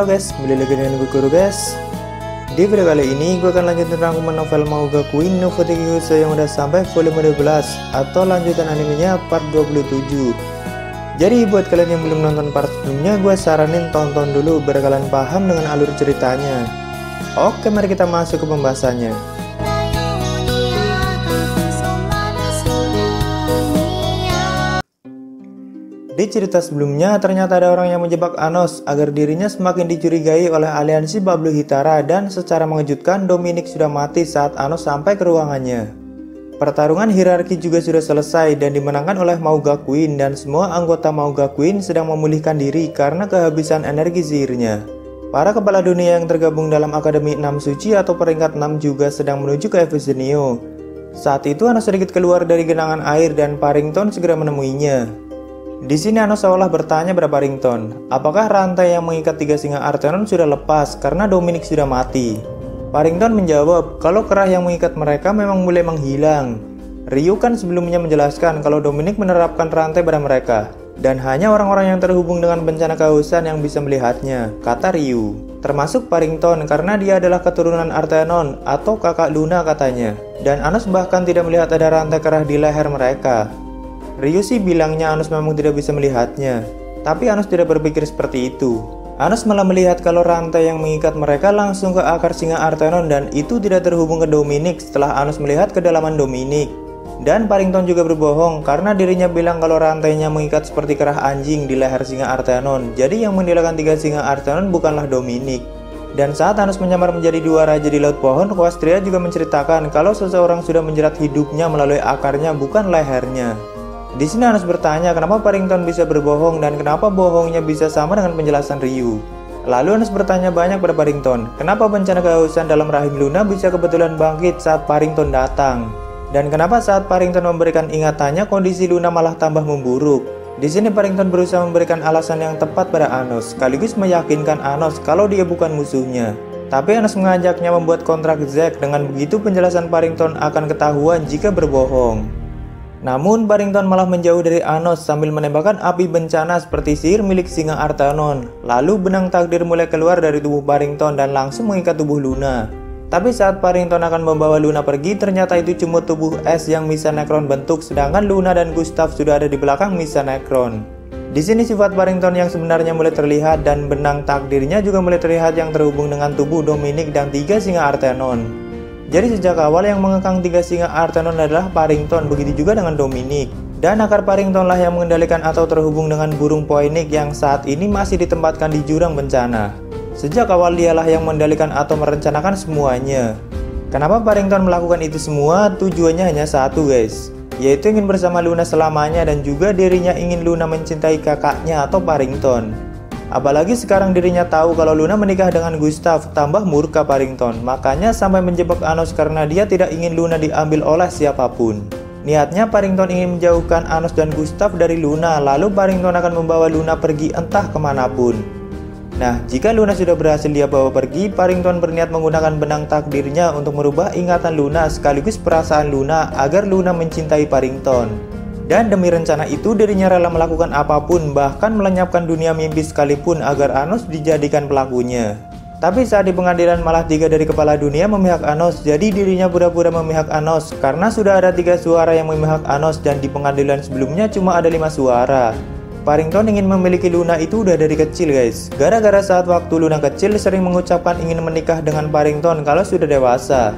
Halo guys, kembali lagi dengan gue Guru guys. Di video kali ini gue akan lanjutin rangkuman novel Mahoga Queen no Futekisou yang udah sampai volume 12 atau lanjutan animenya part 27. Jadi buat kalian yang belum nonton part sebelumnya, gue saranin tonton dulu biar kalian paham dengan alur ceritanya. Oke, mari kita masuk ke pembahasannya. Di cerita sebelumnya, ternyata ada orang yang menjebak Anos agar dirinya semakin dicurigai oleh aliansi Bablu Hitara, dan secara mengejutkan Dominic sudah mati saat Anos sampai ke ruangannya. Pertarungan hierarki juga sudah selesai dan dimenangkan oleh Mahoga Queen, dan semua anggota Mahoga Queen sedang memulihkan diri karena kehabisan energi sihirnya. Para kepala dunia yang tergabung dalam Akademi 6 Suci atau peringkat 6 juga sedang menuju ke Evisenio. Saat itu Anos sedikit keluar dari genangan air dan Parrington segera menemuinya. Di sini Anos seolah bertanya pada Parrington, apakah rantai yang mengikat tiga singa Artenon sudah lepas karena Dominic sudah mati. Parrington menjawab kalau kerah yang mengikat mereka memang mulai menghilang. Ryu kan sebelumnya menjelaskan kalau Dominic menerapkan rantai pada mereka, dan hanya orang-orang yang terhubung dengan bencana kehausan yang bisa melihatnya, kata Ryu. Termasuk Parrington karena dia adalah keturunan Artenon atau kakak Luna katanya, dan Anos bahkan tidak melihat ada rantai kerah di leher mereka. Ryu sih bilangnya Anos memang tidak bisa melihatnya, tapi Anos tidak berpikir seperti itu. Anos malah melihat kalau rantai yang mengikat mereka langsung ke akar singa Artenon, dan itu tidak terhubung ke Dominic setelah Anos melihat kedalaman Dominic. Dan Parrington juga berbohong karena dirinya bilang kalau rantainya mengikat seperti kerah anjing di leher singa Artenon, jadi yang mendilakan tiga singa Artenon bukanlah Dominic. Dan saat Anos menyamar menjadi dua raja di Laut Pohon, Quastria juga menceritakan kalau seseorang sudah menjerat hidupnya melalui akarnya bukan lehernya. Di sini Anos bertanya kenapa Parrington bisa berbohong dan kenapa bohongnya bisa sama dengan penjelasan Ryu. Lalu Anos bertanya banyak pada Parrington, kenapa bencana kehausan dalam rahim Luna bisa kebetulan bangkit saat Parrington datang, dan kenapa saat Parrington memberikan ingatannya kondisi Luna malah tambah memburuk. Di sini Parrington berusaha memberikan alasan yang tepat pada Anos, sekaligus meyakinkan Anos kalau dia bukan musuhnya. Tapi Anos mengajaknya membuat kontrak Zack, dengan begitu penjelasan Parrington akan ketahuan jika berbohong. Namun Parrington malah menjauh dari Anos sambil menembakkan api bencana seperti sihir milik singa Artenon. Lalu benang takdir mulai keluar dari tubuh Parrington dan langsung mengikat tubuh Luna. Tapi saat Parrington akan membawa Luna pergi, ternyata itu cuma tubuh es yang Misa Necron bentuk, sedangkan Luna dan Gustav sudah ada di belakang Misa Necron. Di sini sifat Parrington yang sebenarnya mulai terlihat, dan benang takdirnya juga mulai terlihat yang terhubung dengan tubuh Dominic dan tiga singa Artenon. Jadi sejak awal yang mengekang tiga singa Artenon adalah Parrington, begitu juga dengan Dominic. Dan akar Parrington lah yang mengendalikan atau terhubung dengan burung Poinik yang saat ini masih ditempatkan di jurang bencana. Sejak awal dialah yang mengendalikan atau merencanakan semuanya. Kenapa Parrington melakukan itu semua? Tujuannya hanya satu guys, yaitu ingin bersama Luna selamanya, dan juga dirinya ingin Luna mencintai kakaknya atau Parrington. Apalagi sekarang dirinya tahu kalau Luna menikah dengan Gustav, tambah murka Parrington. Makanya sampai menjebak Anos karena dia tidak ingin Luna diambil oleh siapapun. Niatnya Parrington ingin menjauhkan Anos dan Gustav dari Luna, lalu Parrington akan membawa Luna pergi entah kemanapun. Nah, jika Luna sudah berhasil dia bawa pergi, Parrington berniat menggunakan benang takdirnya untuk merubah ingatan Luna sekaligus perasaan Luna agar Luna mencintai Parrington. Dan demi rencana itu dirinya rela melakukan apapun, bahkan melenyapkan dunia mimpi sekalipun agar Anos dijadikan pelakunya. Tapi saat di pengadilan malah 3 dari kepala dunia memihak Anos, jadi dirinya pura-pura memihak Anos karena sudah ada 3 suara yang memihak Anos, dan di pengadilan sebelumnya cuma ada 5 suara. Parrington ingin memiliki Luna itu udah dari kecil guys, gara-gara saat waktu Luna kecil sering mengucapkan ingin menikah dengan Parrington kalau sudah dewasa.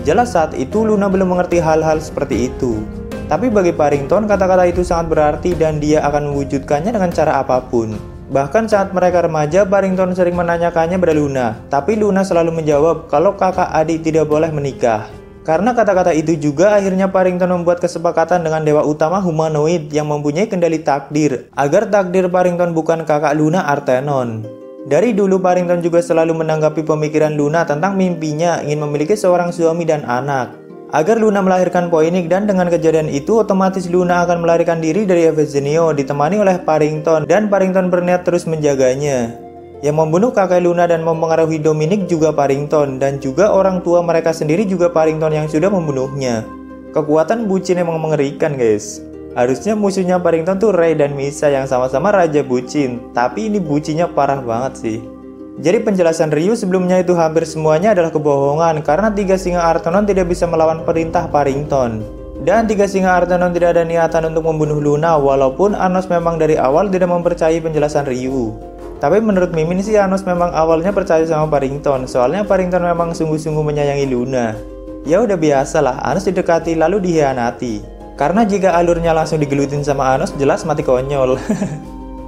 Jelas saat itu Luna belum mengerti hal-hal seperti itu. Tapi bagi Parrington kata-kata itu sangat berarti dan dia akan mewujudkannya dengan cara apapun. Bahkan saat mereka remaja, Parrington sering menanyakannya pada Luna, tapi Luna selalu menjawab kalau kakak adik tidak boleh menikah. Karena kata-kata itu juga akhirnya Parrington membuat kesepakatan dengan dewa utama humanoid yang mempunyai kendali takdir, agar takdir Parrington bukan kakak Luna Artenon. Dari dulu Parrington juga selalu menanggapi pemikiran Luna tentang mimpinya ingin memiliki seorang suami dan anak, agar Luna melahirkan Poinik, dan dengan kejadian itu otomatis Luna akan melarikan diri dari Evisenio ditemani oleh Parrington, dan Parrington berniat terus menjaganya. Yang membunuh kakak Luna dan mempengaruhi Dominic juga Parrington, dan juga orang tua mereka sendiri juga Parrington yang sudah membunuhnya. Kekuatan bucin emang mengerikan guys. Harusnya musuhnya Parrington tuh Ray dan Misa yang sama-sama raja bucin, tapi ini bucinnya parah banget sih. Jadi penjelasan Ryu sebelumnya itu hampir semuanya adalah kebohongan karena tiga singa Artenon tidak bisa melawan perintah Paddington. Dan tiga singa Artenon tidak ada niatan untuk membunuh Luna walaupun Anos memang dari awal tidak mempercayai penjelasan Ryu. Tapi menurut Mimin sih Anos memang awalnya percaya sama Paddington, soalnya Paddington memang sungguh-sungguh menyayangi Luna. Ya udah biasalah, Anos didekati lalu dikhianati. Karena jika alurnya langsung digelutin sama Anos jelas mati konyol.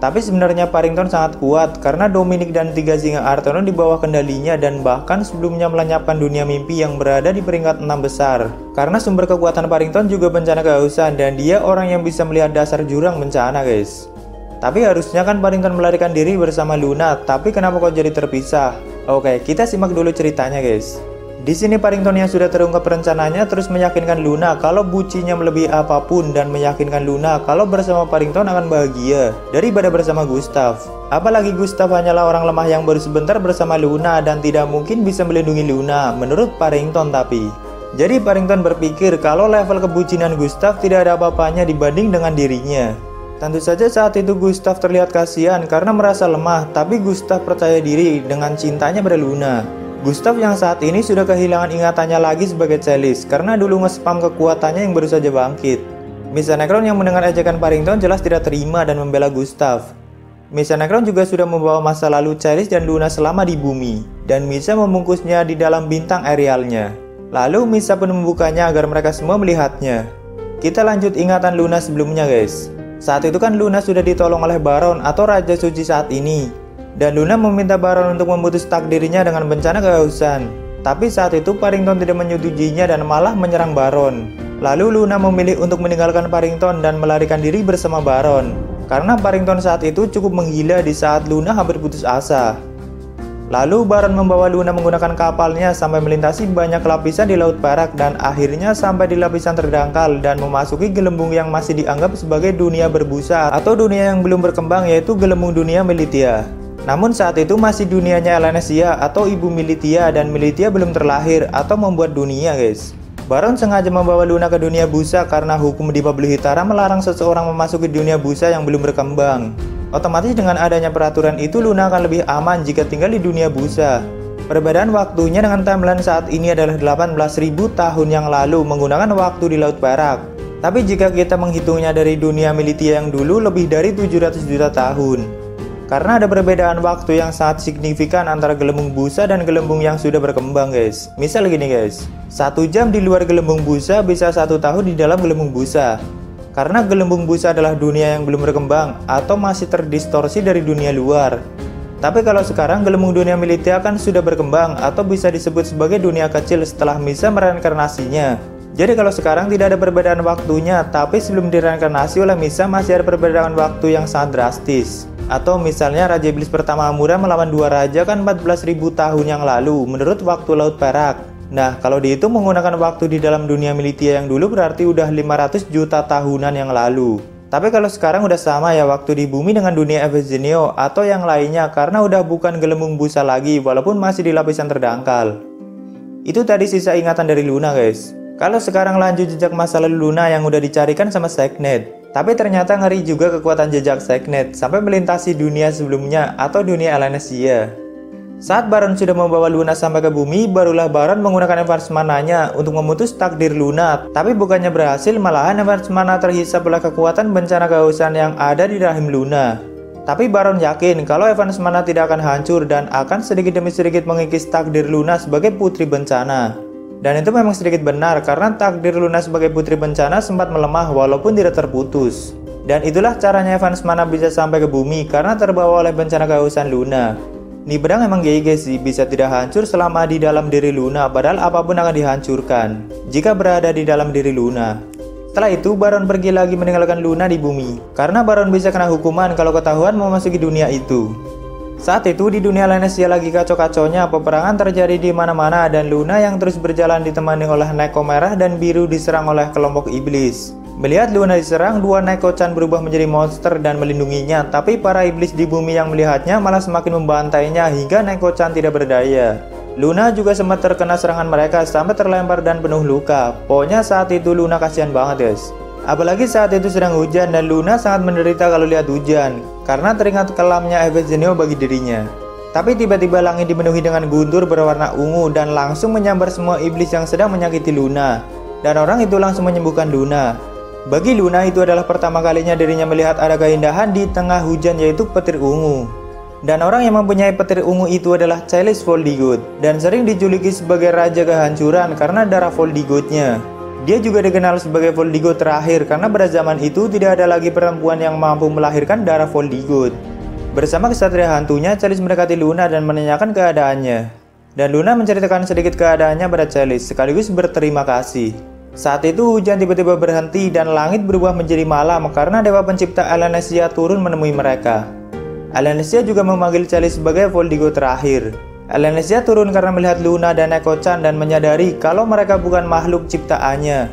Tapi sebenarnya Paddington sangat kuat karena Dominic dan tiga singa Artenon di bawah kendalinya dan bahkan sebelumnya melenyapkan dunia mimpi yang berada di peringkat 6 besar. Karena sumber kekuatan Paddington juga bencana kehausan dan dia orang yang bisa melihat dasar jurang bencana guys. Tapi harusnya kan Paddington melarikan diri bersama Luna, tapi kenapa kok jadi terpisah? Oke, kita simak dulu ceritanya guys. Di sini Paddington yang sudah terungkap rencananya terus meyakinkan Luna kalau bucinya melebihi apapun dan meyakinkan Luna kalau bersama Paddington akan bahagia daripada bersama Gustav. Apalagi Gustav hanyalah orang lemah yang baru sebentar bersama Luna dan tidak mungkin bisa melindungi Luna menurut Paddington tapi. Jadi Paddington berpikir kalau level kebucinan Gustav tidak ada apa-apanya dibanding dengan dirinya. Tentu saja saat itu Gustav terlihat kasihan karena merasa lemah, tapi Gustav percaya diri dengan cintanya pada Luna. Gustav yang saat ini sudah kehilangan ingatannya lagi sebagai Celis karena dulu nge-spam kekuatannya yang baru saja bangkit. Misa Necron yang mendengar ejekan Paddington jelas tidak terima dan membela Gustav. Misa Necron juga sudah membawa masa lalu Celis dan Luna selama di bumi, dan Misa membungkusnya di dalam bintang aerialnya. Lalu Misa pun membukanya agar mereka semua melihatnya. Kita lanjut ingatan Luna sebelumnya guys. Saat itu kan Luna sudah ditolong oleh Baron atau Raja Suci saat ini. Dan Luna meminta Baron untuk memutus takdirnya dengan bencana kehausan. Tapi saat itu Paddington tidak menyetujuinya dan malah menyerang Baron. Lalu Luna memilih untuk meninggalkan Paddington dan melarikan diri bersama Baron. Karena Paddington saat itu cukup menggila di saat Luna hampir putus asa. Lalu Baron membawa Luna menggunakan kapalnya sampai melintasi banyak lapisan di Laut Perak dan akhirnya sampai di lapisan terdangkal dan memasuki gelembung yang masih dianggap sebagai dunia berbusa atau dunia yang belum berkembang yaitu gelembung dunia Militia. Namun saat itu masih dunianya Elanesia atau ibu Militia dan Militia belum terlahir atau membuat dunia guys. Baron sengaja membawa Luna ke dunia busa karena hukum di Bablu Hitara melarang seseorang memasuki dunia busa yang belum berkembang. Otomatis dengan adanya peraturan itu Luna akan lebih aman jika tinggal di dunia busa. Perbedaan waktunya dengan timeline saat ini adalah 18.000 tahun yang lalu menggunakan waktu di Laut Perak. Tapi jika kita menghitungnya dari dunia Militia yang dulu lebih dari 700 juta tahun. Karena ada perbedaan waktu yang sangat signifikan antara gelembung busa dan gelembung yang sudah berkembang guys. Misal gini guys, 1 jam di luar gelembung busa bisa 1 tahun di dalam gelembung busa. Karena gelembung busa adalah dunia yang belum berkembang atau masih terdistorsi dari dunia luar. Tapi kalau sekarang gelembung dunia Militia kan sudah berkembang atau bisa disebut sebagai dunia kecil setelah Misa mereinkarnasinya. Jadi kalau sekarang tidak ada perbedaan waktunya, tapi sebelum direinkarnasi oleh Misa masih ada perbedaan waktu yang sangat drastis. Atau misalnya Raja Iblis pertama Amura melawan dua raja kan 14.000 tahun yang lalu menurut waktu Laut Perak. Nah kalau dihitung menggunakan waktu di dalam dunia Militia yang dulu berarti udah 500 juta tahunan yang lalu. Tapi kalau sekarang udah sama ya waktu di bumi dengan dunia Evegenio atau yang lainnya karena udah bukan gelembung busa lagi walaupun masih di lapisan terdangkal. Itu tadi sisa ingatan dari Luna guys. Kalau sekarang lanjut jejak masa lalu Luna yang udah dicarikan sama Sekhmet. Tapi ternyata ngeri juga kekuatan jejak Sekhmet sampai melintasi dunia sebelumnya atau dunia Elanesia. Saat Baron sudah membawa Luna sampai ke bumi, barulah Baron menggunakan Advance Mana-nya untuk memutus takdir Luna. Tapi bukannya berhasil, malahan Advance Mana terhisap oleh kekuatan bencana kehausan yang ada di rahim Luna. Tapi Baron yakin kalau Advance Mana tidak akan hancur dan akan sedikit demi sedikit mengikis takdir Luna sebagai putri bencana. Dan itu memang sedikit benar karena takdir Luna sebagai putri bencana sempat melemah walaupun tidak terputus. Dan itulah caranya Advance Mana bisa sampai ke bumi karena terbawa oleh bencana kehausan Luna. Nih pedang emang GG sih, bisa tidak hancur selama di dalam diri Luna padahal apapun akan dihancurkan jika berada di dalam diri Luna. Setelah itu Baron pergi lagi meninggalkan Luna di bumi karena Baron bisa kena hukuman kalau ketahuan memasuki dunia itu. Saat itu di dunia Elanesia lagi kacau-kacaunya, peperangan terjadi di mana-mana dan Luna yang terus berjalan ditemani oleh Neko merah dan biru diserang oleh kelompok iblis. Melihat Luna diserang, dua Neko-chan berubah menjadi monster dan melindunginya, tapi para iblis di bumi yang melihatnya malah semakin membantainya hingga Neko-chan tidak berdaya. Luna juga sempat terkena serangan mereka sampai terlempar dan penuh luka. Pokoknya saat itu Luna kasihan banget guys. Apalagi saat itu sedang hujan dan Luna sangat menderita kalau lihat hujan karena teringat kelamnya Evegenio bagi dirinya. Tapi tiba-tiba langit dipenuhi dengan guntur berwarna ungu dan langsung menyambar semua iblis yang sedang menyakiti Luna. Dan orang itu langsung menyembuhkan Luna. Bagi Luna itu adalah pertama kalinya dirinya melihat ada keindahan di tengah hujan, yaitu petir ungu. Dan orang yang mempunyai petir ungu itu adalah Chalice Voldigoth dan sering dijuluki sebagai Raja Kehancuran karena darah Voldigoth-nya. Dia juga dikenal sebagai Voldigoth terakhir karena pada zaman itu tidak ada lagi perempuan yang mampu melahirkan darah Voldigoth. Bersama kesatria hantunya, Chalice mendekati Luna dan menanyakan keadaannya. Dan Luna menceritakan sedikit keadaannya pada Chalice sekaligus berterima kasih. Saat itu hujan tiba-tiba berhenti dan langit berubah menjadi malam karena Dewa Pencipta Elanesia turun menemui mereka. Elanesia juga memanggil Chalice sebagai Voldigoth terakhir. Elanesia turun karena melihat Luna dan Neko-chan dan menyadari kalau mereka bukan makhluk ciptaannya.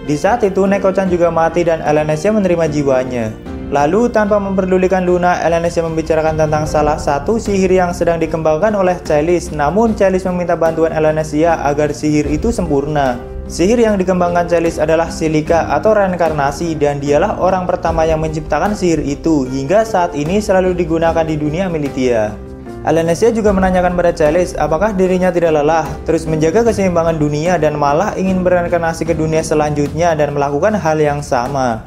Di saat itu Neko-chan juga mati dan Elanesia menerima jiwanya. Lalu tanpa memperdulikan Luna, Elanesia membicarakan tentang salah satu sihir yang sedang dikembangkan oleh Chalice. Namun Chalice meminta bantuan Elanesia agar sihir itu sempurna. Sihir yang dikembangkan Chalice adalah silika atau reinkarnasi dan dialah orang pertama yang menciptakan sihir itu hingga saat ini selalu digunakan di dunia Militia. Elanesia juga menanyakan pada Chalice apakah dirinya tidak lelah terus menjaga keseimbangan dunia dan malah ingin bereinkarnasi ke dunia selanjutnya dan melakukan hal yang sama.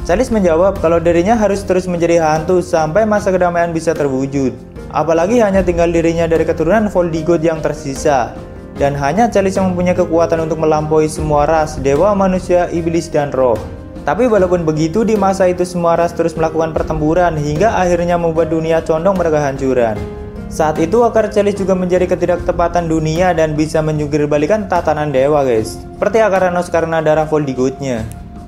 Chalice menjawab kalau dirinya harus terus menjadi hantu sampai masa kedamaian bisa terwujud. Apalagi hanya tinggal dirinya dari keturunan Voldigoth yang tersisa. Dan hanya Chalice yang mempunyai kekuatan untuk melampaui semua ras, dewa, manusia, iblis, dan roh. Tapi walaupun begitu, di masa itu semua ras terus melakukan pertempuran hingga akhirnya membuat dunia condong pada kehancuran. Saat itu akar Chalice juga menjadi ketidaktepatan dunia dan bisa menyugir-balikan tatanan dewa guys. Seperti akar Thanos karena darah Voldigoth-nya.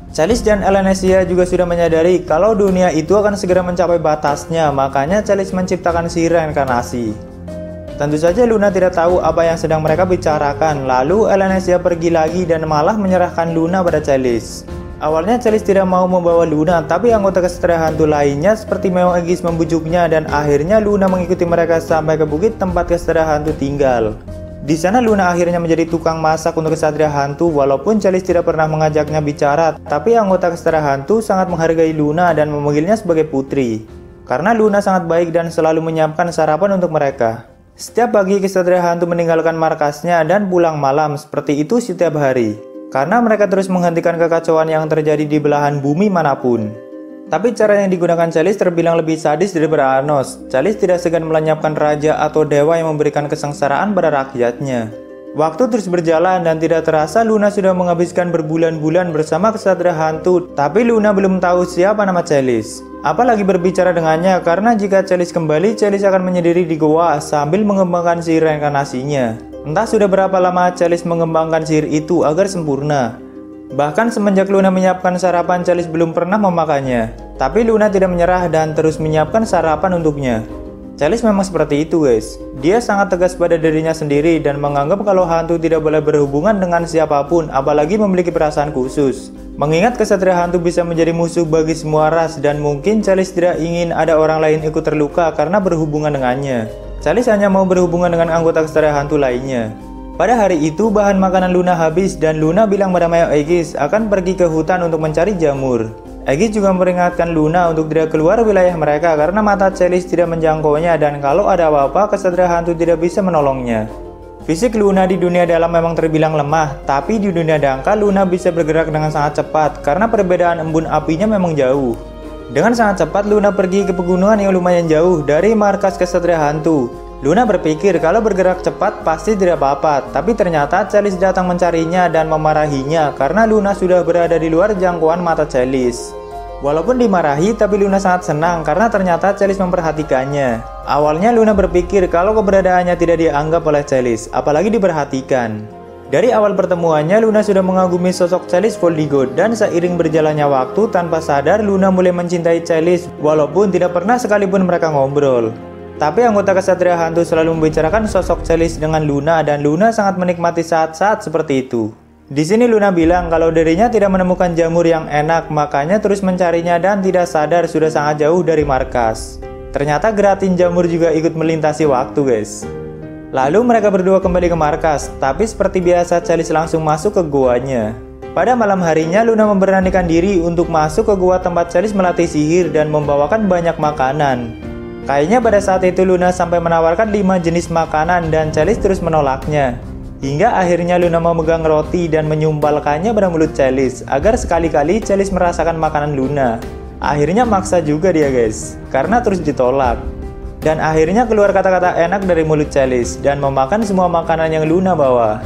Chalice dan Elanesia juga sudah menyadari kalau dunia itu akan segera mencapai batasnya, makanya Chalice menciptakan sihir reinkarnasi. Tentu saja Luna tidak tahu apa yang sedang mereka bicarakan, lalu Elanesia pergi lagi dan malah menyerahkan Luna pada Chalice. Awalnya Chalice tidak mau membawa Luna, tapi anggota kesatria hantu lainnya seperti Meong Aegis membujuknya dan akhirnya Luna mengikuti mereka sampai ke bukit tempat kesatria hantu tinggal. Di sana Luna akhirnya menjadi tukang masak untuk kesatria hantu walaupun Chalice tidak pernah mengajaknya bicara, tapi anggota kesatria hantu sangat menghargai Luna dan memanggilnya sebagai putri. Karena Luna sangat baik dan selalu menyiapkan sarapan untuk mereka. Setiap pagi kesatria hantu meninggalkan markasnya dan pulang malam, seperti itu setiap hari. Karena mereka terus menghentikan kekacauan yang terjadi di belahan bumi manapun. Tapi cara yang digunakan Chalice terbilang lebih sadis daripada Thanos. Chalice tidak segan melenyapkan raja atau dewa yang memberikan kesengsaraan pada rakyatnya. Waktu terus berjalan dan tidak terasa Luna sudah menghabiskan berbulan-bulan bersama kesatria hantu. Tapi Luna belum tahu siapa nama Chalice. Apalagi berbicara dengannya karena jika Chalice kembali, Chalice akan menyendiri di goa sambil mengembangkan sihir reinkarnasinya. Entah sudah berapa lama Chalice mengembangkan sihir itu agar sempurna. Bahkan semenjak Luna menyiapkan sarapan, Chalice belum pernah memakannya. Tapi Luna tidak menyerah dan terus menyiapkan sarapan untuknya. Chalice memang seperti itu guys. Dia sangat tegas pada dirinya sendiri dan menganggap kalau hantu tidak boleh berhubungan dengan siapapun, apalagi memiliki perasaan khusus. Mengingat kesatria hantu bisa menjadi musuh bagi semua ras dan mungkin Chalice tidak ingin ada orang lain ikut terluka karena berhubungan dengannya. Chalice hanya mau berhubungan dengan anggota kesatria hantu lainnya. Pada hari itu bahan makanan Luna habis dan Luna bilang pada Meong Aegis akan pergi ke hutan untuk mencari jamur. Aegis juga memperingatkan Luna untuk tidak keluar wilayah mereka karena mata Chalice tidak menjangkaunya dan kalau ada apa-apa kesatria hantu tidak bisa menolongnya. Fisik Luna di dunia dalam memang terbilang lemah, tapi di dunia dangkal Luna bisa bergerak dengan sangat cepat karena perbedaan embun apinya memang jauh. Dengan sangat cepat Luna pergi ke pegunungan yang lumayan jauh dari markas kesatria hantu. Luna berpikir kalau bergerak cepat pasti tidak apa-apa, tapi ternyata Chalice datang mencarinya dan memarahinya karena Luna sudah berada di luar jangkauan mata Chalice. Walaupun dimarahi, tapi Luna sangat senang karena ternyata Chalice memperhatikannya. Awalnya Luna berpikir kalau keberadaannya tidak dianggap oleh Chalice, apalagi diperhatikan. Dari awal pertemuannya, Luna sudah mengagumi sosok Chalice Voldigoth dan seiring berjalannya waktu tanpa sadar Luna mulai mencintai Chalice walaupun tidak pernah sekalipun mereka ngobrol. Tapi anggota kesatria hantu selalu membicarakan sosok Chalice dengan Luna dan Luna sangat menikmati saat-saat seperti itu. Di sini Luna bilang kalau dirinya tidak menemukan jamur yang enak, makanya terus mencarinya dan tidak sadar sudah sangat jauh dari markas. Ternyata geratin jamur juga ikut melintasi waktu guys. Lalu mereka berdua kembali ke markas, tapi seperti biasa Chalice langsung masuk ke goanya. Pada malam harinya Luna memberanikan diri untuk masuk ke gua tempat Chalice melatih sihir dan membawakan banyak makanan. Kayaknya pada saat itu Luna sampai menawarkan 5 jenis makanan dan Celis terus menolaknya. Hingga akhirnya Luna memegang roti dan menyumpalkannya pada mulut Celis agar sekali-kali Celis merasakan makanan Luna. Akhirnya maksa juga dia guys, karena terus ditolak. Dan akhirnya keluar kata-kata enak dari mulut Celis dan memakan semua makanan yang Luna bawa.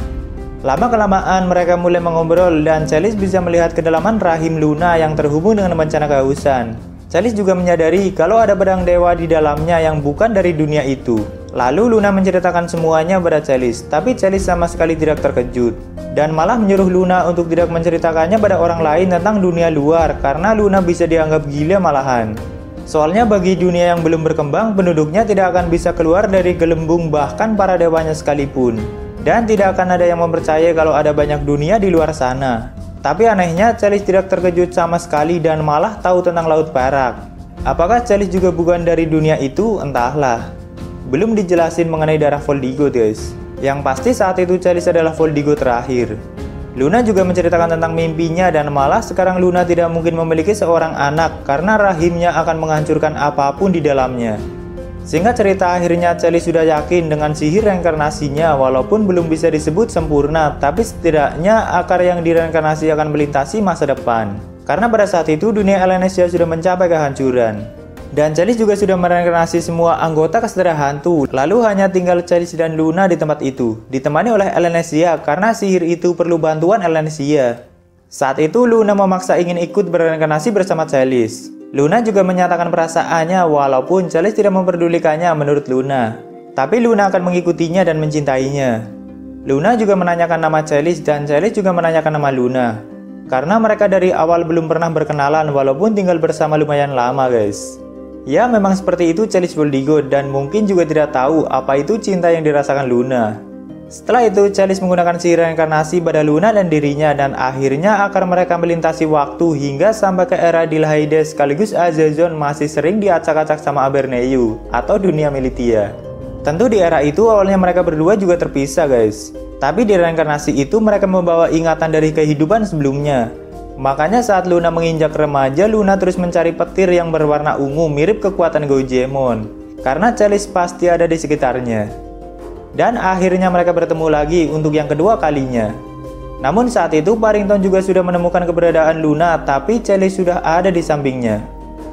Lama-kelamaan mereka mulai mengobrol dan Celis bisa melihat kedalaman rahim Luna yang terhubung dengan bencana kehausan. Celis juga menyadari kalau ada pedang dewa di dalamnya yang bukan dari dunia itu. Lalu Luna menceritakan semuanya pada Celis, tapi Celis sama sekali tidak terkejut. Dan malah menyuruh Luna untuk tidak menceritakannya pada orang lain tentang dunia luar karena Luna bisa dianggap gila malahan. Soalnya bagi dunia yang belum berkembang, penduduknya tidak akan bisa keluar dari gelembung bahkan para dewanya sekalipun. Dan tidak akan ada yang mempercayai kalau ada banyak dunia di luar sana. Tapi anehnya Celis tidak terkejut sama sekali dan malah tahu tentang Laut Perak. Apakah Celis juga bukan dari dunia itu? Entahlah. Belum dijelasin mengenai darah Voldigoth guys. Yang pasti saat itu Celis adalah Voldigoth terakhir. Luna juga menceritakan tentang mimpinya dan malah sekarang Luna tidak mungkin memiliki seorang anak karena rahimnya akan menghancurkan apapun di dalamnya. Sehingga cerita akhirnya Celis sudah yakin dengan sihir reinkarnasinya walaupun belum bisa disebut sempurna, tapi setidaknya akar yang direinkarnasi akan melintasi masa depan. Karena pada saat itu dunia Ellenesia sudah mencapai kehancuran. Dan Celis juga sudah mereinkarnasi semua anggota Kesatria Hantu, lalu hanya tinggal Celis dan Luna di tempat itu, ditemani oleh Ellenesia karena sihir itu perlu bantuan Ellenesia. Saat itu Luna memaksa ingin ikut bereinkarnasi bersama Celis. Luna juga menyatakan perasaannya walaupun Celis tidak memperdulikannya menurut Luna. Tapi Luna akan mengikutinya dan mencintainya. Luna juga menanyakan nama Celis dan Celis juga menanyakan nama Luna. Karena mereka dari awal belum pernah berkenalan walaupun tinggal bersama lumayan lama guys. Ya memang seperti itu Celis Voldigoth dan mungkin juga tidak tahu apa itu cinta yang dirasakan Luna. Setelah itu, Celis menggunakan sihir reinkarnasi pada Luna dan dirinya dan akhirnya akar mereka melintasi waktu hingga sampai ke era Dilhaides sekaligus Azazon masih sering diacak-acak sama Aberneu atau dunia Militia. Tentu di era itu awalnya mereka berdua juga terpisah guys. Tapi di reinkarnasi itu mereka membawa ingatan dari kehidupan sebelumnya. Makanya saat Luna menginjak remaja, Luna terus mencari petir yang berwarna ungu mirip kekuatan Goemon. Karena Celis pasti ada di sekitarnya. Dan akhirnya mereka bertemu lagi untuk yang kedua kalinya. Namun saat itu Parrington juga sudah menemukan keberadaan Luna, tapi Celis sudah ada di sampingnya.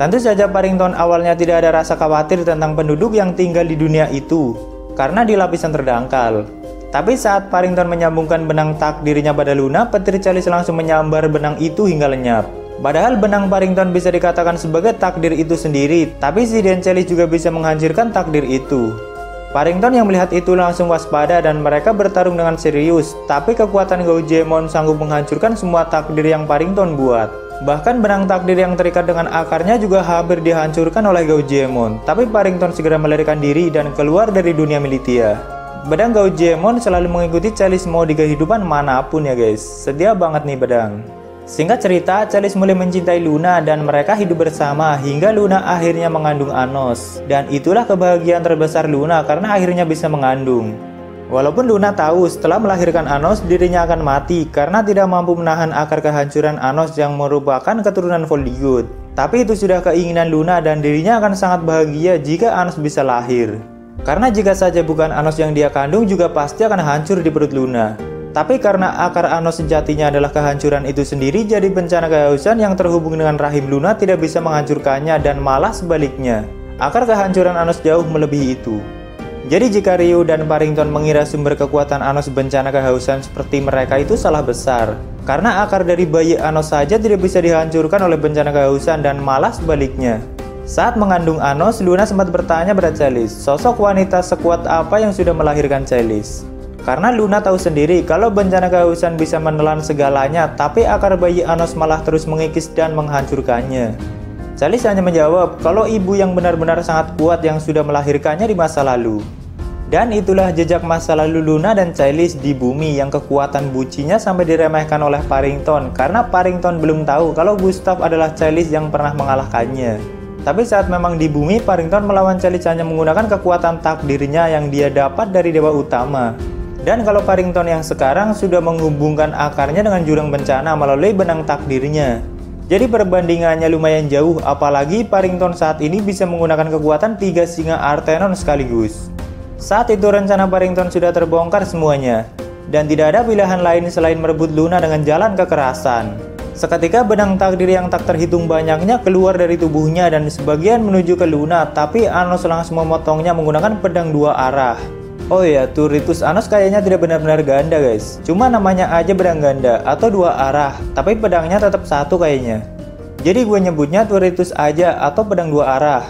Tentu saja Parrington awalnya tidak ada rasa khawatir tentang penduduk yang tinggal di dunia itu, karena di lapisan terdangkal. Tapi saat Parrington menyambungkan benang takdirnya pada Luna, petir Celis langsung menyambar benang itu hingga lenyap. Padahal benang Parrington bisa dikatakan sebagai takdir itu sendiri, tapi si Den Celis juga bisa menghancurkan takdir itu. Parrington yang melihat itu langsung waspada dan mereka bertarung dengan serius, tapi kekuatan Goemon sanggup menghancurkan semua takdir yang Parrington buat. Bahkan benang takdir yang terikat dengan akarnya juga hampir dihancurkan oleh Goemon, tapi Parrington segera melarikan diri dan keluar dari dunia Militia. Bedang Goemon selalu mengikuti Celis mau di kehidupan manapun ya guys, setia banget nih bedang. Singkat cerita, Celis mulai mencintai Luna dan mereka hidup bersama hingga Luna akhirnya mengandung Anos. Dan itulah kebahagiaan terbesar Luna karena akhirnya bisa mengandung. Walaupun Luna tahu setelah melahirkan Anos dirinya akan mati karena tidak mampu menahan akar kehancuran Anos yang merupakan keturunan Voldigoth. Tapi itu sudah keinginan Luna dan dirinya akan sangat bahagia jika Anos bisa lahir. Karena jika saja bukan Anos yang dia kandung juga pasti akan hancur di perut Luna. Tapi karena akar Anos sejatinya adalah kehancuran itu sendiri, jadi bencana kehausan yang terhubung dengan rahim Luna tidak bisa menghancurkannya dan malah sebaliknya. Akar kehancuran Anos jauh melebihi itu. Jadi jika Ryu dan Parrington mengira sumber kekuatan Anos bencana kehausan seperti mereka itu salah besar. Karena akar dari bayi Anos saja tidak bisa dihancurkan oleh bencana kehausan dan malah sebaliknya. Saat mengandung Anos, Luna sempat bertanya pada Celis, sosok wanita sekuat apa yang sudah melahirkan Celis? Karena Luna tahu sendiri kalau bencana kehausan bisa menelan segalanya, tapi akar bayi Anos malah terus mengikis dan menghancurkannya. Celis hanya menjawab kalau ibu yang benar-benar sangat kuat yang sudah melahirkannya di masa lalu. Dan itulah jejak masa lalu Luna dan Celis di bumi yang kekuatan bucinya sampai diremehkan oleh Parrington karena Parrington belum tahu kalau Gustave adalah Celis yang pernah mengalahkannya. Tapi saat memang di bumi, Parrington melawan Celis hanya menggunakan kekuatan takdirnya yang dia dapat dari Dewa Utama. Dan kalau Parrington yang sekarang sudah menghubungkan akarnya dengan jurang bencana melalui benang takdirnya. Jadi perbandingannya lumayan jauh, apalagi Paddington saat ini bisa menggunakan kekuatan 3 singa Artenon sekaligus. Saat itu rencana Paddington sudah terbongkar semuanya, dan tidak ada pilihan lain selain merebut Luna dengan jalan kekerasan. Seketika benang takdir yang tak terhitung banyaknya keluar dari tubuhnya dan sebagian menuju ke Luna, tapi Anos langsung memotongnya menggunakan pedang 2 arah. Oh ya, Turritus Anos kayaknya tidak benar-benar ganda guys. Cuma namanya aja pedang ganda atau 2 arah, tapi pedangnya tetap satu kayaknya. Jadi gue nyebutnya Turritus aja atau pedang 2 arah.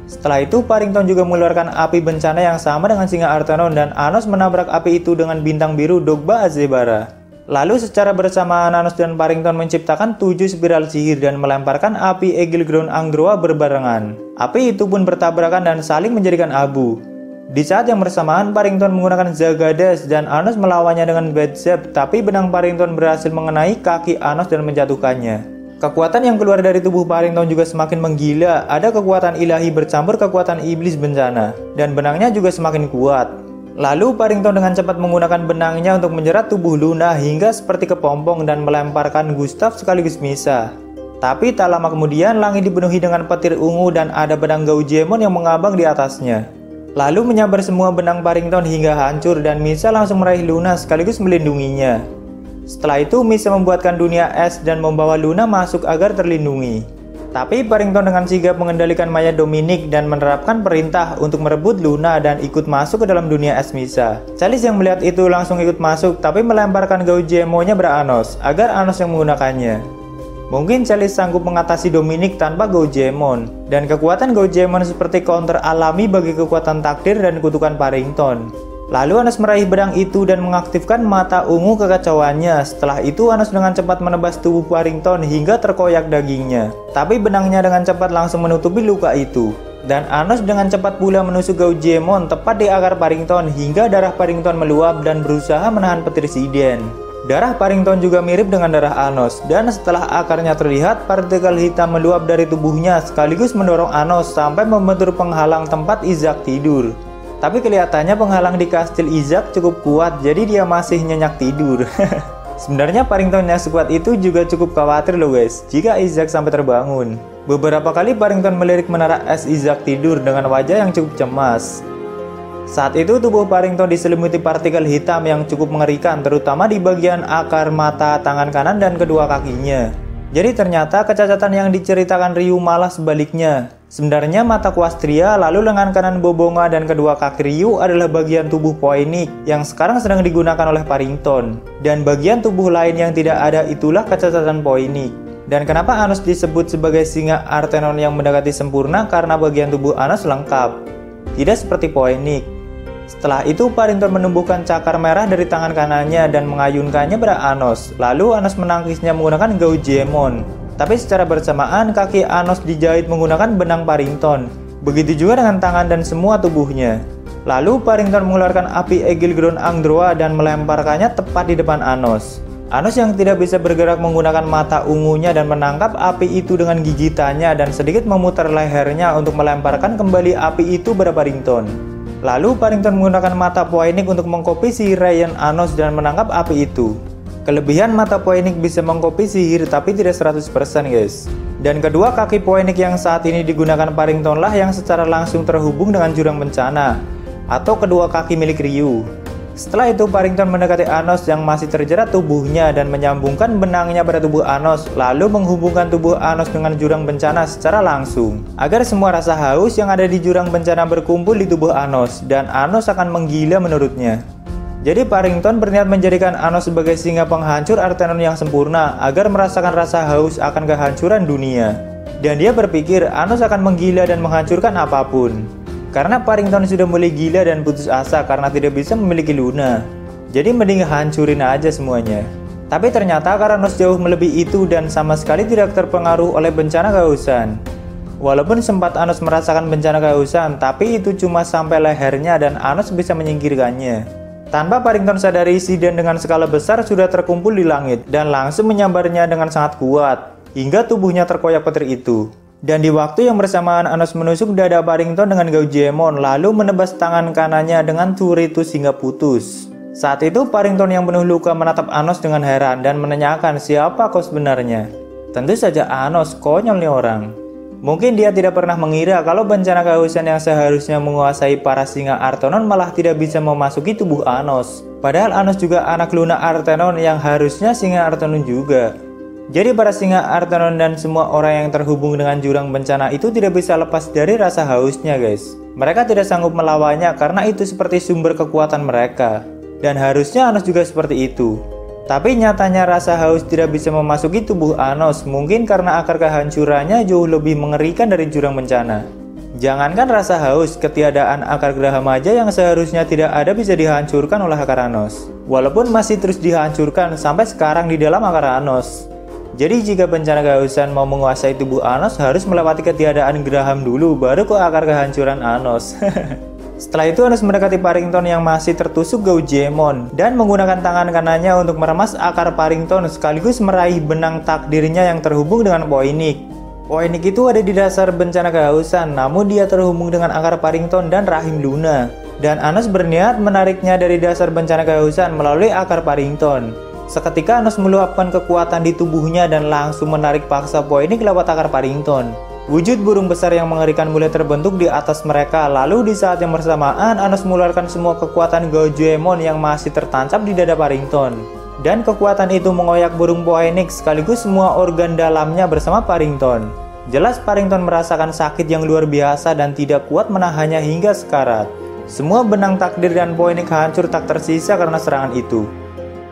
Setelah itu Paddington juga mengeluarkan api bencana yang sama dengan singa Artenon dan Anos menabrak api itu dengan bintang biru Dogba Azebara. Lalu secara bersamaan Anos dan Paddington menciptakan 7 spiral sihir dan melemparkan api Egil Ground Angdroa berbarengan. Api itu pun bertabrakan dan saling menjadikan abu. Di saat yang bersamaan, Paddington menggunakan Zagadas dan Anos melawannya dengan Bad Zap, tapi benang Paddington berhasil mengenai kaki Anos dan menjatuhkannya. Kekuatan yang keluar dari tubuh Paddington juga semakin menggila, ada kekuatan ilahi bercampur kekuatan iblis bencana, dan benangnya juga semakin kuat. Lalu Paddington dengan cepat menggunakan benangnya untuk menjerat tubuh Luna hingga seperti kepompong dan melemparkan Gustav sekaligus Misa. Tapi tak lama kemudian langit dipenuhi dengan petir ungu dan ada benang Gaujemon yang mengabang di atasnya. Lalu menyambar semua benang Paddington hingga hancur dan Misa langsung meraih Luna sekaligus melindunginya. Setelah itu Misa membuatkan dunia es dan membawa Luna masuk agar terlindungi. Tapi Paddington dengan sigap mengendalikan mayat Dominic dan menerapkan perintah untuk merebut Luna dan ikut masuk ke dalam dunia es Misa. Chalice yang melihat itu langsung ikut masuk tapi melemparkan Gaugemonnya pada Anos agar Anos yang menggunakannya. Mungkin Chalice sanggup mengatasi Dominic tanpa Gaugemon, dan kekuatan Gaugemon seperti counter alami bagi kekuatan takdir dan kutukan Paddington. Lalu Anos meraih pedang itu dan mengaktifkan mata ungu kekacauannya. Setelah itu Anos dengan cepat menebas tubuh Paddington hingga terkoyak dagingnya. Tapi benangnya dengan cepat langsung menutupi luka itu. Dan Anos dengan cepat pula menusuk Gaugemon tepat di akar Paddington hingga darah Paddington meluap dan berusaha menahan petir siden. Darah Paddington juga mirip dengan darah Anos, dan setelah akarnya terlihat, partikel hitam meluap dari tubuhnya sekaligus mendorong Anos sampai membentur penghalang tempat Isaac tidur. Tapi kelihatannya penghalang di kastil Isaac cukup kuat, jadi dia masih nyenyak tidur. Sebenarnya Paddington yang sekuat itu juga cukup khawatir loh guys, jika Isaac sampai terbangun. Beberapa kali Paddington melirik menara es Isaac tidur dengan wajah yang cukup cemas. Saat itu tubuh Paddington diselimuti partikel hitam yang cukup mengerikan, terutama di bagian akar mata, tangan kanan, dan kedua kakinya. Jadi ternyata kecacatan yang diceritakan Ryu malah sebaliknya. Sebenarnya mata Quastria, lalu lengan kanan Bobonga, dan kedua kaki Ryu adalah bagian tubuh Poinik yang sekarang sedang digunakan oleh Paddington. Dan bagian tubuh lain yang tidak ada itulah kecacatan Poinik. Dan kenapa Anos disebut sebagai singa Artenon yang mendekati sempurna? Karena bagian tubuh Anos lengkap, tidak seperti Poinik. Setelah itu Paddington menumbuhkan cakar merah dari tangan kanannya dan mengayunkannya pada Anos. Lalu Anos menangkisnya menggunakan Gaugemon. Tapi secara bersamaan kaki Anos dijahit menggunakan benang Paddington. Begitu juga dengan tangan dan semua tubuhnya. Lalu Paddington mengeluarkan api Egil Ground Angdroa dan melemparkannya tepat di depan Anos. Anos yang tidak bisa bergerak menggunakan mata ungunya dan menangkap api itu dengan gigitannya dan sedikit memutar lehernya untuk melemparkan kembali api itu pada Paddington. Lalu Paddington menggunakan mata Poinik untuk mengkopi sihir Ryan Anos dan menangkap api itu. Kelebihan mata Poinik bisa mengkopi sihir tapi tidak 100% guys. Dan kedua kaki Poinik yang saat ini digunakan Paddington lah yang secara langsung terhubung dengan jurang bencana, atau kedua kaki milik Ryu. Setelah itu Paddington mendekati Anos yang masih terjerat tubuhnya dan menyambungkan benangnya pada tubuh Anos, lalu menghubungkan tubuh Anos dengan jurang bencana secara langsung, agar semua rasa haus yang ada di jurang bencana berkumpul di tubuh Anos, dan Anos akan menggila menurutnya. Jadi Paddington berniat menjadikan Anos sebagai singa penghancur Artenon yang sempurna, agar merasakan rasa haus akan kehancuran dunia. Dan dia berpikir Anos akan menggila dan menghancurkan apapun. Karena Paddington sudah mulai gila dan putus asa karena tidak bisa memiliki Luna. Jadi mending hancurin aja semuanya. Tapi ternyata Anos jauh melebihi itu dan sama sekali tidak terpengaruh oleh bencana kehausan. Walaupun sempat Anos merasakan bencana kehausan, tapi itu cuma sampai lehernya dan Anos bisa menyingkirkannya. Tanpa Paddington sadari, siden dengan skala besar sudah terkumpul di langit dan langsung menyambarnya dengan sangat kuat, hingga tubuhnya terkoyak petir itu. Dan di waktu yang bersamaan Anos menusuk dada Paddington dengan Gaugemon lalu menebas tangan kanannya dengan Turritus hingga putus. Saat itu Paddington yang penuh luka menatap Anos dengan heran dan menanyakan siapa kau sebenarnya. Tentu saja Anos konyol nih orang. Mungkin dia tidak pernah mengira kalau bencana kehausan yang seharusnya menguasai para singa Artenon malah tidak bisa memasuki tubuh Anos. Padahal Anos juga anak Luna Artenon yang harusnya singa Artenon juga. Jadi para singa Artenon dan semua orang yang terhubung dengan jurang bencana itu tidak bisa lepas dari rasa hausnya guys. Mereka tidak sanggup melawannya karena itu seperti sumber kekuatan mereka. Dan harusnya Anos juga seperti itu. Tapi nyatanya rasa haus tidak bisa memasuki tubuh Anos, mungkin karena akar kehancurannya jauh lebih mengerikan dari jurang bencana. Jangankan rasa haus, ketiadaan akar geraham aja yang seharusnya tidak ada bisa dihancurkan oleh akar Anos. Walaupun masih terus dihancurkan sampai sekarang di dalam akar Anos. Jadi jika bencana kehausan mau menguasai tubuh Anos harus melewati ketiadaan geraham dulu, baru ke akar kehancuran Anos. Setelah itu Anos mendekati Paddington yang masih tertusuk Gaugemon dan menggunakan tangan kanannya untuk meremas akar Paddington sekaligus meraih benang takdirnya yang terhubung dengan Phoenix. Phoenix itu ada di dasar bencana kehausan, namun dia terhubung dengan akar Paddington dan rahim Luna. Dan Anos berniat menariknya dari dasar bencana kehausan melalui akar Paddington. Seketika Anos meluapkan kekuatan di tubuhnya dan langsung menarik paksa Phoenix lewat akar Paddington. Wujud burung besar yang mengerikan mulai terbentuk di atas mereka. Lalu di saat yang bersamaan Anos mengeluarkan semua kekuatan Gaugemon yang masih tertancap di dada Paddington. Dan kekuatan itu mengoyak burung Phoenix sekaligus semua organ dalamnya bersama Paddington. Jelas Paddington merasakan sakit yang luar biasa dan tidak kuat menahannya hingga sekarat. Semua benang takdir dan Phoenix hancur tak tersisa karena serangan itu.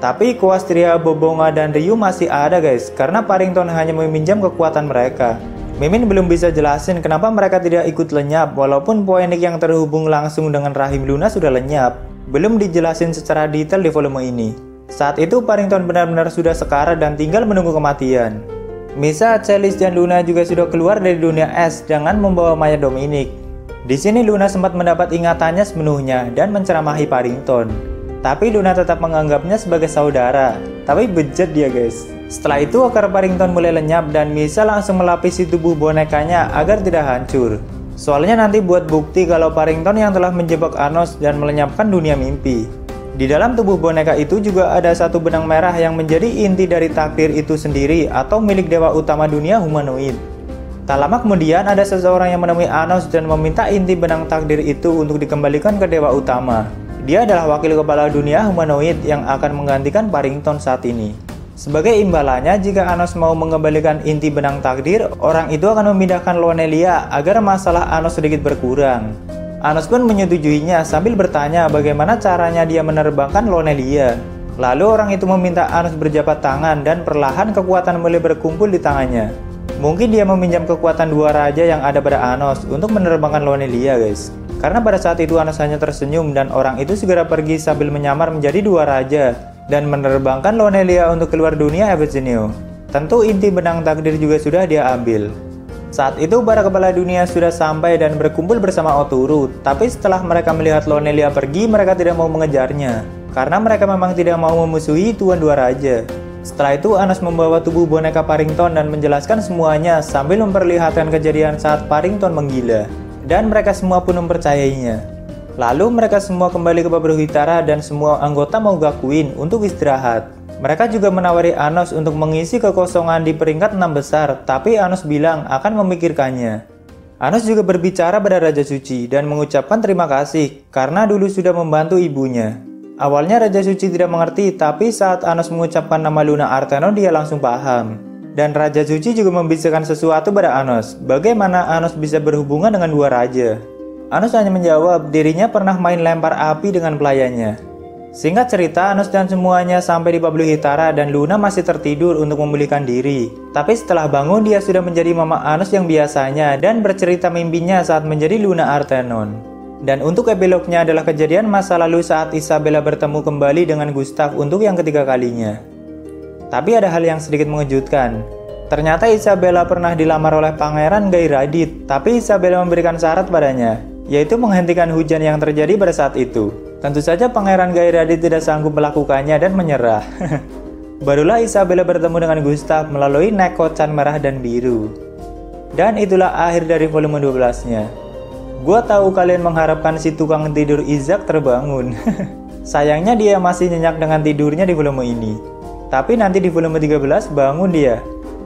Tapi Quastria, Bobonga, dan Ryu masih ada guys, karena Paddington hanya meminjam kekuatan mereka. Mimin belum bisa jelasin kenapa mereka tidak ikut lenyap walaupun Phoenix yang terhubung langsung dengan rahim Luna sudah lenyap. Belum dijelasin secara detail di volume ini. Saat itu Paddington benar-benar sudah sekarat dan tinggal menunggu kematian. Misa, Celis, dan Luna juga sudah keluar dari dunia es dengan membawa mayat Dominic. Di sini Luna sempat mendapat ingatannya sepenuhnya dan menceramahi Paddington. Tapi Luna tetap menganggapnya sebagai saudara. Tapi bejat dia guys. Setelah itu akar Paddington mulai lenyap dan Misa langsung melapisi tubuh bonekanya agar tidak hancur. Soalnya nanti buat bukti kalau Paddington yang telah menjebak Anos dan melenyapkan dunia mimpi. Di dalam tubuh boneka itu juga ada satu benang merah yang menjadi inti dari takdir itu sendiri atau milik dewa utama dunia humanoid. Tak lama kemudian ada seseorang yang menemui Anos dan meminta inti benang takdir itu untuk dikembalikan ke dewa utama. Dia adalah wakil kepala dunia humanoid yang akan menggantikan Paddington saat ini. Sebagai imbalannya, jika Anos mau mengembalikan inti benang takdir, orang itu akan memindahkan Lonelia agar masalah Anos sedikit berkurang. Anos pun menyetujuinya sambil bertanya bagaimana caranya dia menerbangkan Lonelia. Lalu orang itu meminta Anos berjabat tangan dan perlahan kekuatan mulai berkumpul di tangannya. Mungkin dia meminjam kekuatan dua raja yang ada pada Anos untuk menerbangkan Lonelia guys. Karena pada saat itu Anos hanya tersenyum dan orang itu segera pergi sambil menyamar menjadi dua raja dan menerbangkan Lonelia untuk keluar dunia Avenue. Tentu inti benang takdir juga sudah dia ambil. Saat itu para kepala dunia sudah sampai dan berkumpul bersama Oturu. Tapi setelah mereka melihat Lonelia pergi, mereka tidak mau mengejarnya. Karena mereka memang tidak mau memusuhi Tuan Dua Raja. Setelah itu Anos membawa tubuh boneka Paddington dan menjelaskan semuanya sambil memperlihatkan kejadian saat Paddington menggila. Dan mereka semua pun mempercayainya. Lalu mereka semua kembali ke Babruhitara dan semua anggota mau gakuin untuk istirahat. Mereka juga menawari Anos untuk mengisi kekosongan di peringkat 6 besar, tapi Anos bilang akan memikirkannya. Anos juga berbicara pada Raja Suci dan mengucapkan terima kasih karena dulu sudah membantu ibunya. Awalnya Raja Suci tidak mengerti, tapi saat Anos mengucapkan nama Luna Artenon dia langsung paham. Dan Raja Suci juga membisikkan sesuatu pada Anos, bagaimana Anos bisa berhubungan dengan dua raja. Anos hanya menjawab dirinya pernah main lempar api dengan pelayannya. Singkat cerita, Anos dan semuanya sampai di Babruhitara dan Luna masih tertidur untuk memulihkan diri. Tapi setelah bangun dia sudah menjadi mama Anos yang biasanya dan bercerita mimpinya saat menjadi Luna Artenon. Dan untuk epilognya adalah kejadian masa lalu saat Isabella bertemu kembali dengan Gustav untuk yang ketiga kalinya. Tapi ada hal yang sedikit mengejutkan. Ternyata Isabella pernah dilamar oleh Pangeran Gairadit, tapi Isabella memberikan syarat padanya, yaitu menghentikan hujan yang terjadi pada saat itu. Tentu saja Pangeran Gairadit tidak sanggup melakukannya dan menyerah. Barulah Isabella bertemu dengan Gustav melalui Neko-chan merah dan biru. Dan itulah akhir dari volume 12-nya. Gua tahu kalian mengharapkan si tukang tidur Isaac terbangun. Sayangnya dia masih nyenyak dengan tidurnya di volume ini. Tapi nanti di volume 13 bangun dia.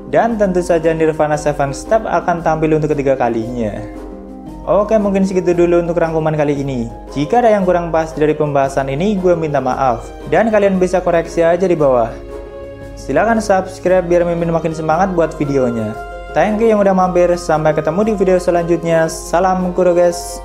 Dan tentu saja Nirvana 7 Step akan tampil untuk ketiga kalinya. Oke, mungkin segitu dulu untuk rangkuman kali ini. Jika ada yang kurang pas dari pembahasan ini, gue minta maaf. Dan kalian bisa koreksi aja di bawah. Silahkan subscribe biar Mimin makin semangat buat videonya. Thank you yang udah mampir, sampai ketemu di video selanjutnya. Salam Kuro guys.